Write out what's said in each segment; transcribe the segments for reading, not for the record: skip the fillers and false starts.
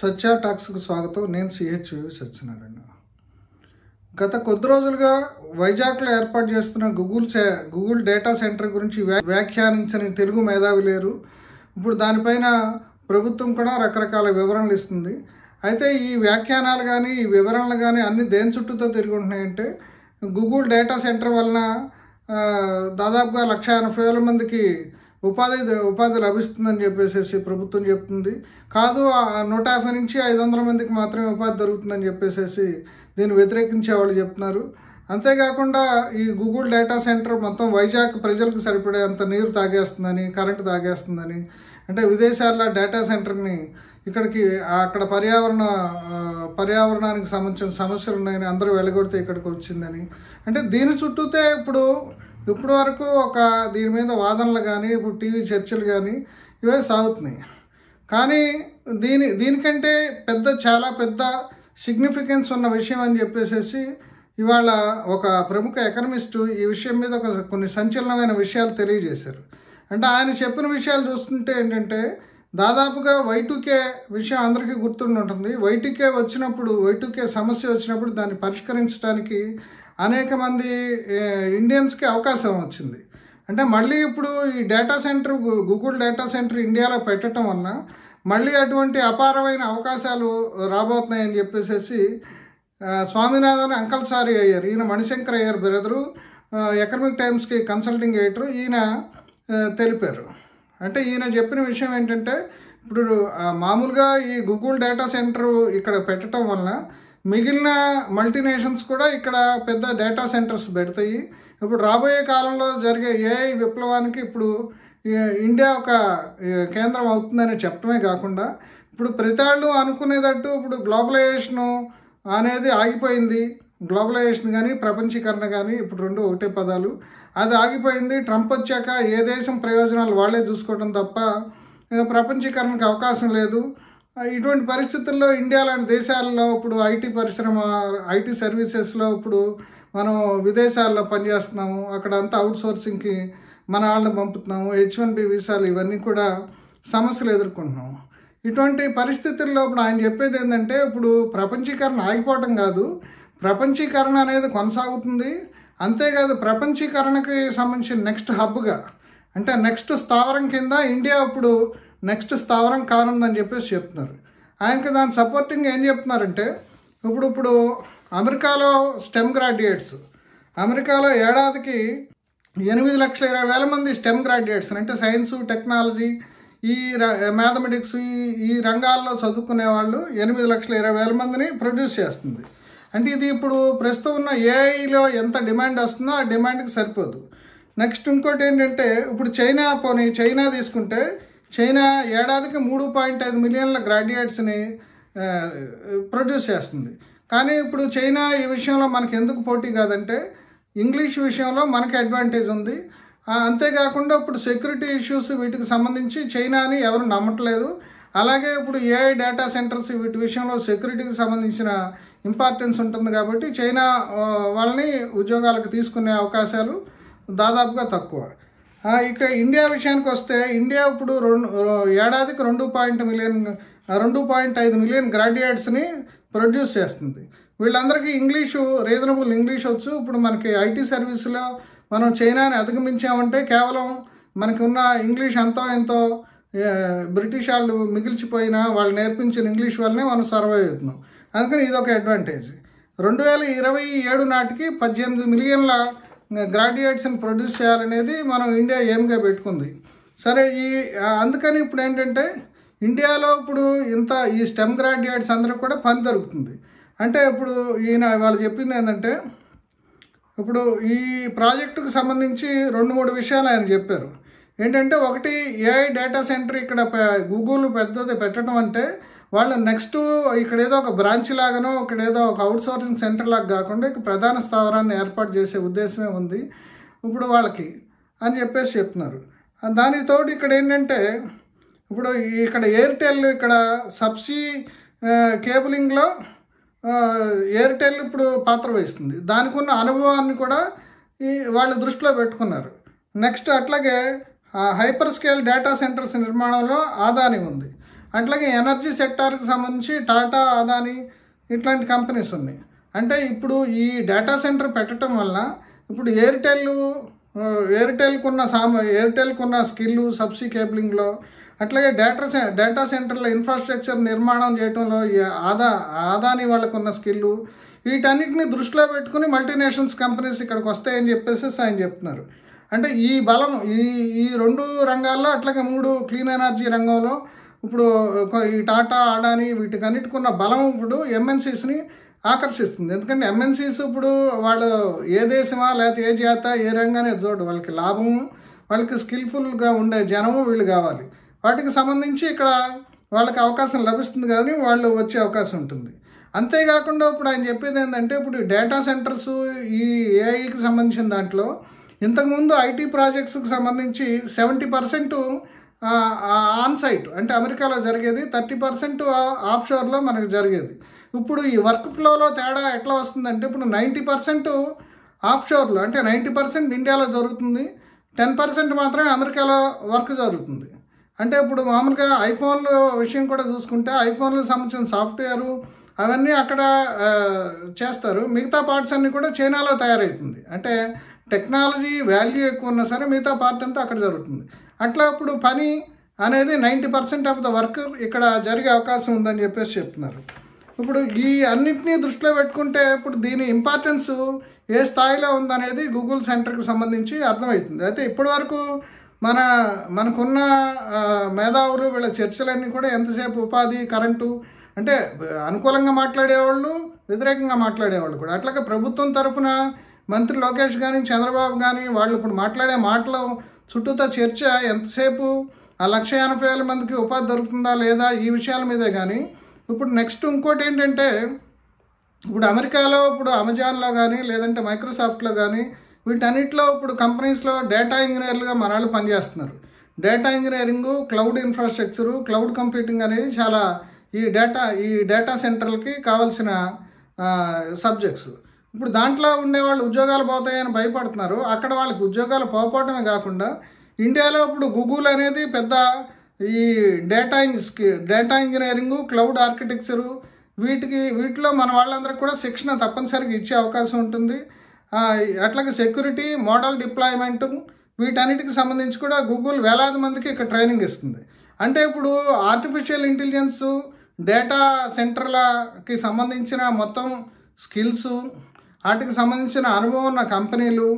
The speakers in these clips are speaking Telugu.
సత్య టాక్స్కు స్వాగతం. నేను సిహెచ్వి సత్యనారాయణ. గత కొద్ది రోజులుగా వైజాగ్లో ఏర్పాటు చేస్తున్న గూగుల్ డేటా సెంటర్ గురించి వ్యాఖ్యానించని తెలుగు మేధావి లేరు. ఇప్పుడు దానిపైన ప్రభుత్వం కూడా రకరకాల వివరణలు ఇస్తుంది. అయితే ఈ వ్యాఖ్యానాలు కానీ ఈ వివరణలు కానీ అన్ని దేని చుట్టూతో తిరిగి ఉంటున్నాయంటే, గూగుల్ డేటా సెంటర్ వలన దాదాపుగా 1,80,000 మందికి ఉపాధి లభిస్తుందని చెప్పేసి ప్రభుత్వం చెప్తుంది. కాదు, 150 నుంచి 500 మందికి మాత్రమే ఉపాధి దొరుకుతుందని చెప్పేసి దీన్ని వ్యతిరేకించే వాళ్ళు చెప్తున్నారు. అంతేకాకుండా ఈ గూగుల్ డేటా సెంటర్ మొత్తం వైజాగ్ ప్రజలకు సరిపడే అంత నీరు తాగేస్తుందని, కరెంటు తాగేస్తుందని, అంటే విదేశాల్లో డేటా సెంటర్ని ఇక్కడికి అక్కడ పర్యావరణానికి సంబంధించిన సమస్యలు ఉన్నాయని అందరూ వెళ్ళగొడితే ఇక్కడికి వచ్చిందని, అంటే దీని చుట్టూతే ఇప్పుడు వరకు దీని మీద వాదనలు కానీ ఇప్పుడు టీవీ చర్చలు కానీ ఇవే సాగుతున్నాయి. కానీ దీనికంటే చాలా పెద్ద సిగ్నిఫికెన్స్ ఉన్న విషయం అని చెప్పేసి ఇవాళ ఒక ప్రముఖ ఎకనమిస్టు ఈ విషయం మీద కొన్ని సంచలనమైన విషయాలు తెలియజేశారు. అంటే ఆయన చెప్పిన విషయాలు చూస్తుంటే ఏంటంటే, దాదాపుగా Y2K విషయం అందరికీ గుర్తుండి ఉంటుంది. Y2K సమస్య వచ్చినప్పుడు దాన్ని పరిష్కరించడానికి అనేక మంది ఇండియన్స్కి అవకాశం వచ్చింది. అంటే మళ్ళీ ఇప్పుడు ఈ గూగుల్ డేటా సెంటర్ ఇండియాలో పెట్టడం వలన మళ్ళీ అటువంటి అపారమైన అవకాశాలు రాబోతున్నాయని చెప్పేసి స్వామినాథన్ అంకల్సారి అయ్యారు, ఈయన మణిశంకర్ అయ్యర్ బ్రదరు, ఎకనామిక్ టైమ్స్కి కన్సల్టింగ్ ఎడిటర్, ఈయన తెలిపారు. అంటే ఈయన చెప్పిన విషయం ఏంటంటే, ఇప్పుడు మామూలుగా ఈ గూగుల్ డేటా సెంటర్ ఇక్కడ పెట్టడం వలన మిగిలిన మల్టీనేషన్స్ కూడా ఇక్కడ పెద్ద డేటా సెంటర్స్ పెడతాయి. ఇప్పుడు రాబోయే కాలంలో జరిగే AI విప్లవానికి ఇప్పుడు ఇండియా ఒక కేంద్రం అవుతుందని చెప్పడమే కాకుండా, ఇప్పుడు ప్రతివాళ్ళు అనుకునేటట్టు ఇప్పుడు గ్లోబలైజేషను అనేది ఆగిపోయింది. గ్లోబలైజేషన్ కానీ ప్రపంచీకరణ కానీ ఇప్పుడు రెండు ఒకటే పదాలు, అది ఆగిపోయింది. ట్రంప్ వచ్చాక ఏ దేశం ప్రయోజనాలు వాళ్ళే చూసుకోవడం తప్ప ప్రపంచీకరణకు అవకాశం లేదు. ఇటువంటి పరిస్థితుల్లో ఇండియా లాంటి దేశాల్లో ఇప్పుడు ఐటీ సర్వీసెస్లో ఇప్పుడు మనం విదేశాల్లో పనిచేస్తున్నాము, అక్కడ అంతా అవుట్సోర్సింగ్కి మన వాళ్ళని పంపుతున్నాము, H1B వీసాలు ఇవన్నీ కూడా సమస్యలు ఎదుర్కొంటున్నాము. ఇటువంటి పరిస్థితుల్లో ఇప్పుడు ఆయన చెప్పేది ఏంటంటే, ఇప్పుడు ప్రపంచీకరణ ఆగిపోవటం కాదు, ప్రపంచీకరణ అనేది కొనసాగుతుంది. అంతేకాదు, ప్రపంచీకరణకి సంబంధించిన నెక్స్ట్ హబ్గా, అంటే నెక్స్ట్ స్థావరం కింద ఇండియా ఇప్పుడు నెక్స్ట్ స్థావరం కానుందని చెప్పేసి చెప్తున్నారు. ఆయనకి దాని సపోర్టింగ్ ఏం చెప్తున్నారంటే, ఇప్పుడు అమెరికాలో స్టెమ్ గ్రాడ్యుయేట్స్, అమెరికాలో ఏడాదికి 8,20,000 మంది స్టెమ్ గ్రాడ్యుయేట్స్, అంటే సైన్సు, టెక్నాలజీ, ఈ మ్యాథమెటిక్స్ ఈ రంగాల్లో చదువుకునే వాళ్ళు 8,20,000 మందిని ప్రొడ్యూస్ చేస్తుంది. అంటే ఇది ఇప్పుడు ప్రస్తుతం ఉన్న AIలో ఎంత డిమాండ్ వస్తుందో ఆ డిమాండ్కి సరిపోదు. నెక్స్ట్ ఇంకోటి ఏంటంటే, ఇప్పుడు చైనా తీసుకుంటే, చైనా ఏడాదికి 3.5 మిలియన్ల గ్రాడ్యుయేట్స్ని ప్రొడ్యూస్ చేస్తుంది. కానీ ఇప్పుడు చైనా ఈ విషయంలో మనకి ఎందుకు పోటీ కాదంటే, ఇంగ్లీష్ విషయంలో మనకి అడ్వాంటేజ్ ఉంది. అంతేకాకుండా ఇప్పుడు సెక్యూరిటీ ఇష్యూస్ వీటికి సంబంధించి చైనాని ఎవరు నమ్మట్లేదు. అలాగే ఇప్పుడు AI డేటా సెంటర్స్ వీటి విషయంలో సెక్యూరిటీకి సంబంధించిన ఇంపార్టెన్స్ ఉంటుంది కాబట్టి చైనా వాళ్ళని ఉద్యోగాలకు తీసుకునే అవకాశాలు దాదాపుగా తక్కువ. ఇక ఇండియా విషయానికి వస్తే, ఇండియా ఇప్పుడు ఏడాదికి 2.5 మిలియన్ గ్రాడ్యుయేట్స్ని ప్రొడ్యూస్ చేస్తుంది. వీళ్ళందరికీ రీజనబుల్ ఇంగ్లీష్ వచ్చు. ఇప్పుడు మనకి ఐటీ సర్వీసులో మనం చైనాని అధిగమించామంటే కేవలం మనకి ఉన్న ఇంగ్లీష్ ఎంతో బ్రిటిష్ వాళ్ళు మిగిల్చిపోయినా వాళ్ళు నేర్పించిన ఇంగ్లీష్ వల్లనే మనం సర్వైవ్ అవుతున్నాం. అందుకని ఇదొక అడ్వాంటేజ్. 2027 నాటికి 18 మిలియన్ల గ్రాడ్యుయేట్స్ని ప్రొడ్యూస్ చేయాలనేది మనం ఇండియా ఏమ్గా పెట్టుకుంది. సరే, అందుకని ఇప్పుడు ఏంటంటే, ఇండియాలో ఇప్పుడు ఈ స్టెమ్ గ్రాడ్యుయేట్స్ అందరికి కూడా పని దొరుకుతుంది. అంటే ఇప్పుడు వాళ్ళు చెప్పింది ఏంటంటే, ఇప్పుడు ఈ ప్రాజెక్టుకు సంబంధించి 2-3 విషయాలు ఆయన చెప్పారు. ఏంటంటే, ఒకటి, AI డేటా సెంటర్ ఇక్కడ గూగుల్ పెద్దది పెట్టడం అంటే వాళ్ళు నెక్స్ట్ ఇక్కడ ఏదో ఒక బ్రాంచ్ లాగానో ఇక్కడ ఏదో ఒక అవుట్సోర్సింగ్ సెంటర్ లాగా కాకుండా ఇక ప్రధాన స్థావరాన్ని ఏర్పాటు చేసే ఉద్దేశమే ఉంది ఇప్పుడు వాళ్ళకి అని చెప్పేసి చెప్తున్నారు. దానికి తోడు ఇక్కడ ఏంటంటే, ఇప్పుడు ఇక్కడ ఎయిర్టెల్ ఇక్కడ సబ్సీ కేబులింగ్లో ఎయిర్టెల్ ఇప్పుడు పాత్ర వహిస్తుంది. దానికి ఉన్న అనుభవాన్ని కూడా వాళ్ళు దృష్టిలో పెట్టుకున్నారు. నెక్స్ట్ అట్లాగే హైపర్ స్కేల్ డేటా సెంటర్స్ నిర్మాణంలో ఆదాని ఉంది. అట్లాగే ఎనర్జీ సెక్టార్కి సంబంధించి టాటా, అదానీ ఇట్లాంటి కంపెనీస్ ఉన్నాయి. అంటే ఇప్పుడు ఈ డేటా సెంటర్ పెట్టడం వల్ల ఇప్పుడు ఎయిర్టెల్కున్న స్కిల్ సబ్సీ కేబులింగ్లో, అట్లాగే డేటా సెంటర్ల ఇన్ఫ్రాస్ట్రక్చర్ నిర్మాణం చేయడంలో అదానీ వాళ్ళకున్న స్కిల్, వీటన్నిటిని దృష్టిలో పెట్టుకుని మల్టీనేషనల్స్ కంపెనీస్ ఇక్కడికి వస్తాయని చెప్పేసి ఆయన చెప్తున్నారు. అంటే ఈ బలం ఈ 2 రంగాల్లో, అట్లాగే 3 క్లీన్ ఎనర్జీ రంగంలో ఇప్పుడు ఈ టాటా, అడానీ వీటికన్నిటికున్న బలం ఇప్పుడు ఎంఎన్సీస్ని ఆకర్షిస్తుంది. ఎందుకంటే ఎంఎన్సీస్ ఇప్పుడు వాళ్ళు ఏ దేశమా లేకపోతే ఏ జాత ఏ రంగానే చూడు, వాళ్ళకి లాభము, వాళ్ళకి స్కిల్ఫుల్గా ఉండే జనము వీళ్ళు కావాలి. వాటికి సంబంధించి ఇక్కడ వాళ్ళకి అవకాశం లభిస్తుంది, కానీ వాళ్ళు వచ్చే అవకాశం ఉంటుంది. అంతేకాకుండా ఇప్పుడు ఆయన చెప్పేది ఏంటంటే, ఇప్పుడు డేటా సెంటర్స్ ఈ ఏఐకి సంబంధించిన దాంట్లో ఇంతకుముందు ఐటీ ప్రాజెక్ట్స్కి సంబంధించి 70% ఆన్ సైట్ అంటే అమెరికాలో జరిగేది, 30% ఆఫ్షోర్లో మనకు జరిగేది. ఇప్పుడు ఈ వర్క్ ఫ్లోలో తేడా ఎట్లా వస్తుందంటే, ఇప్పుడు 90% ఆఫ్షోర్లో అంటే 90% ఇండియాలో జరుగుతుంది, 10% మాత్రమే అమెరికాలో వర్క్ జరుగుతుంది. అంటే ఇప్పుడు మామూలుగా ఐఫోన్ల విషయం కూడా చూసుకుంటే, ఐఫోన్లకు సంబంధించిన సాఫ్ట్వేరు అవన్నీ అక్కడ చేస్తారు, మిగతా పార్ట్స్ అన్నీ కూడా చైనాలో తయారవుతుంది. అంటే టెక్నాలజీ వాల్యూ ఎక్కువ ఉన్నా సరే మిగతా పార్ట్ అంతా అక్కడ జరుగుతుంది. అట్లా ఇప్పుడు పని అనేది 90% ఆఫ్ ద వర్క్ ఇక్కడ జరిగే అవకాశం ఉందని చెప్పేసి చెప్తున్నారు. ఇప్పుడు ఈ అన్నింటినీ దృష్టిలో పెట్టుకుంటే ఇప్పుడు దీని ఇంపార్టెన్స్ ఏ స్థాయిలో ఉందనేది గూగుల్ సెంటర్కి సంబంధించి అర్థమవుతుంది. అయితే ఇప్పటి వరకు మనకున్న మేధావులు వీళ్ళ చర్చలన్నీ కూడా ఎంతసేపు ఉపాధి, కరెంటు అంటే అనుకూలంగా మాట్లాడేవాళ్ళు, వ్యతిరేకంగా మాట్లాడేవాళ్ళు కూడా. అట్లాగే ప్రభుత్వం తరఫున మంత్రి లోకేష్ కానీ చంద్రబాబు కానీ వాళ్ళు ఇప్పుడు మాట్లాడే మాటలు చుట్టూతో చర్చ ఎంతసేపు 1,80,000 మందికి ఉపాధి దొరుకుతుందా లేదా ఈ విషయాల మీదే. కానీ ఇప్పుడు నెక్స్ట్ ఇంకోటి ఏంటంటే, ఇప్పుడు అమెరికాలో ఇప్పుడు అమెజాన్లో కానీ లేదంటే మైక్రోసాఫ్ట్లో కానీ వీటన్నిటిలో ఇప్పుడు కంపెనీస్లో డేటా ఇంజనీర్లుగా మనాళ్ళు పనిచేస్తున్నారు. Data engineering, cloud infrastructure, cloud computing అనేది చాలా ఈ డేటా సెంటర్లకి కావాల్సిన సబ్జెక్ట్స్. ఇప్పుడు దాంట్లో ఉండేవాళ్ళు ఉద్యోగాలు పోతాయని భయపడుతున్నారు. అక్కడ వాళ్ళకి ఉద్యోగాలు పోవటమే కాకుండా ఇండియాలో ఇప్పుడు గూగుల్ అనేది పెద్ద ఈ డేటా ఇంజనీరింగు, క్లౌడ్ ఆర్కిటెక్చరు వీటిలో మన వాళ్ళందరికీ కూడా శిక్షణ తప్పనిసరిగా ఇచ్చే అవకాశం ఉంటుంది. అట్లాగే సెక్యూరిటీ, మోడల్ డిప్లాయ్మెంట్ వీటన్నిటికి సంబంధించి కూడా గూగుల్ వేలాది మందికి ఇక్కడ ట్రైనింగ్ ఇస్తుంది. అంటే ఇప్పుడు ఆర్టిఫిషియల్ ఇంటెలిజెన్స్ డేటా సెంటర్లకి సంబంధించిన మొత్తం స్కిల్స్, వాటికి సంబంధించిన అనుభవం ఉన్న కంపెనీలు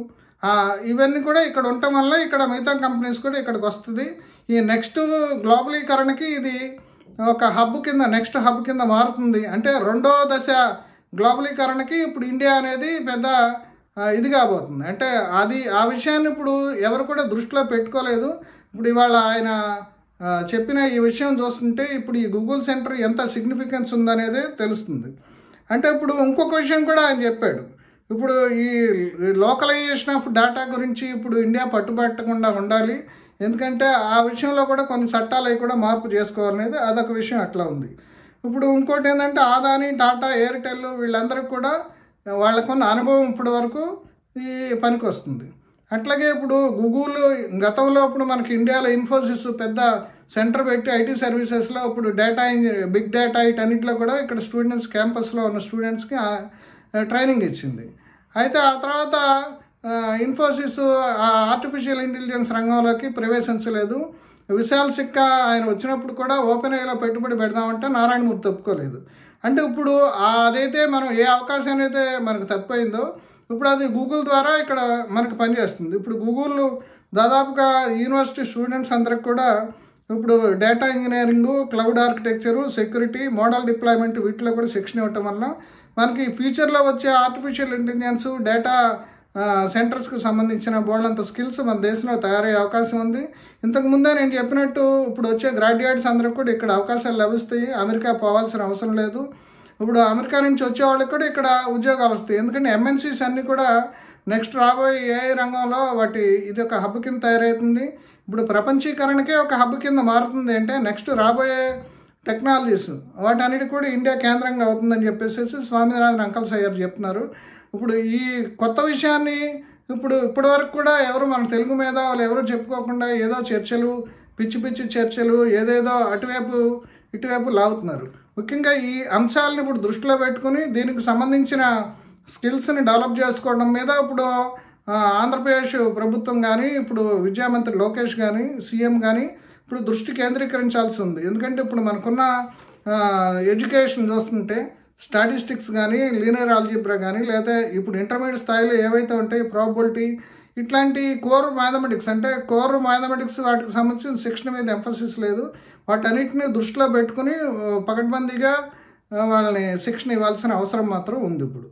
ఇవన్నీ కూడా ఇక్కడ ఉండటం వల్ల ఇక్కడ మిగతా కంపెనీస్ కూడా ఇక్కడికి వస్తుంది. ఈ నెక్స్ట్ గ్లోబలీకరణకి ఇది ఒక నెక్స్ట్ హబ్ కింద మారుతుంది. అంటే 2వ దశ గ్లోబలీకరణకి ఇప్పుడు ఇండియా అనేది పెద్ద ఇది కాబోతుంది. అంటే ఆ విషయాన్ని ఇప్పుడు ఎవరు కూడా దృష్టిలో పెట్టుకోలేదు. ఇప్పుడు ఇవాళ ఆయన చెప్పిన ఈ విషయం చూస్తుంటే ఇప్పుడు ఈ గూగుల్ సెంటర్ ఎంత సిగ్నిఫికెన్స్ ఉందనేది తెలుస్తుంది. అంటే ఇప్పుడు ఇంకొక విషయం కూడా ఆయన చెప్పాడు. ఇప్పుడు ఈ లోకలైజేషన్ ఆఫ్ డేటా గురించి ఇప్పుడు ఇండియా పట్టుబట్టకుండా ఉండాలి, ఎందుకంటే ఆ విషయంలో కూడా కొన్ని చట్టాలు అవి కూడా మార్పు చేసుకోవాలనేది అదొక విషయం అట్లా ఉంది. ఇప్పుడు ఇంకోటి ఏంటంటే అదానీ, టాటా, ఎయిర్టెల్ వీళ్ళందరికీ కూడా వాళ్ళకున్న అనుభవం ఇప్పటి వరకు ఈ పనికి వస్తుంది. అట్లాగే ఇప్పుడు గూగుల్ గతంలో ఇప్పుడు మనకి ఇండియాలో ఇన్ఫోసిస్ పెద్ద సెంటర్ పెట్టి ఐటీ సర్వీసెస్లో ఇప్పుడు బిగ్ డేటా వీటన్నిటిలో కూడా ఇక్కడ స్టూడెంట్స్ క్యాంపస్లో ఉన్న స్టూడెంట్స్కి ట్రైనింగ్ ఇచ్చింది. అయితే ఆ తర్వాత ఇన్ఫోసిస్ ఆర్టిఫిషియల్ ఇంటెలిజెన్స్ రంగంలోకి ప్రవేశించలేదు. విశాల్ సిక్కా ఆయన వచ్చినప్పుడు కూడా ఓపెన్ ఏలో పెట్టుబడి పెడదామంటే నారాయణమూర్తి ఒప్పుకోలేదు. అంటే ఇప్పుడు అదైతే మనం ఏ అవకాశాన్ని అయితే మనకు తప్పిపోయిందో ఇప్పుడు అది గూగుల్ ద్వారా ఇక్కడ మనకు పనిచేస్తుంది. ఇప్పుడు గూగుల్ దాదాపుగా యూనివర్సిటీ స్టూడెంట్స్ అందరికి కూడా ఇప్పుడు data engineering, cloud architecture, security, model deployment వీటిలో కూడా శిక్షణ ఇవ్వటం వల్ల మనకి ఫ్యూచర్లో వచ్చే ఆర్టిఫిషియల్ ఇంటెలిజెన్స్ డేటా సెంటర్స్కి సంబంధించిన బోల్డంత స్కిల్స్ మన దేశంలో తయారయ్యే అవకాశం ఉంది. ఇంతకుముందే నేను చెప్పినట్టు ఇప్పుడు వచ్చే గ్రాడ్యుయేట్స్ అందరికి కూడా ఇక్కడ అవకాశాలు లభిస్తాయి, అమెరికా పోవాల్సిన అవసరం లేదు. ఇప్పుడు అమెరికా నుంచి వచ్చే వాళ్ళకి కూడా ఇక్కడ ఉద్యోగాలు వస్తాయి. ఎందుకంటే ఎంఎన్సీస్ అన్నీ కూడా నెక్స్ట్ రాబోయే ఏఐ రంగంలో ఇది ఒక హబ్ కింద తయారవుతుంది. ఇప్పుడు ప్రపంచీకరణకే ఒక హబ్ కింద మారుతుంది. అంటే నెక్స్ట్ రాబోయే టెక్నాలజీస్ వాటన్నిటి కూడా ఇండియా కేంద్రంగా అవుతుందని చెప్పేసి స్వామినాథన్ అంకల్స్ అయ్యారు చెప్తున్నారు. ఇప్పుడు ఈ కొత్త విషయాన్ని ఇప్పటి వరకు కూడా ఎవరు మన తెలుగు మేధావులు ఎవరు చెప్పుకోకుండా ఏదో చర్చలు, పిచ్చి చర్చలు, ఏదేదో అటువైపు ఇటువైపు లాగుతున్నారు. ముఖ్యంగా ఈ అంశాలను ఇప్పుడు దృష్టిలో పెట్టుకుని దీనికి సంబంధించిన స్కిల్స్ని డెవలప్ చేసుకోవడం మీద ఇప్పుడు ఆంధ్రప్రదేశ్ ప్రభుత్వం కానీ, ఇప్పుడు విద్యామంత్రి లోకేష్ కానీ, సీఎం కానీ ఇప్పుడు దృష్టి కేంద్రీకరించాల్సి ఉంది. ఎందుకంటే ఇప్పుడు మనకున్న ఎడ్యుకేషన్ చూస్తుంటే స్టాటిస్టిక్స్ కానీ, లీనియర్ ఆల్జీబ్రా కానీ, లేదా ఇప్పుడు ఇంటర్మీడియట్ స్థాయిలో ఏవైతే ఉంటాయి ప్రాబబిలిటీ, ఇట్లాంటి కోర్ మ్యాథమెటిక్స్ అంటే కోర్ మ్యాథమెటిక్స్ వాటికి సంబంధించిన శిక్షణ మీద ఎంఫసిస్ లేదు. వాటన్నిటిని దృష్టిలో పెట్టుకుని పకడ్బందీగా వాళ్ళని శిక్షణ ఇవ్వాల్సిన అవసరం మాత్రం ఉంది ఇప్పుడు.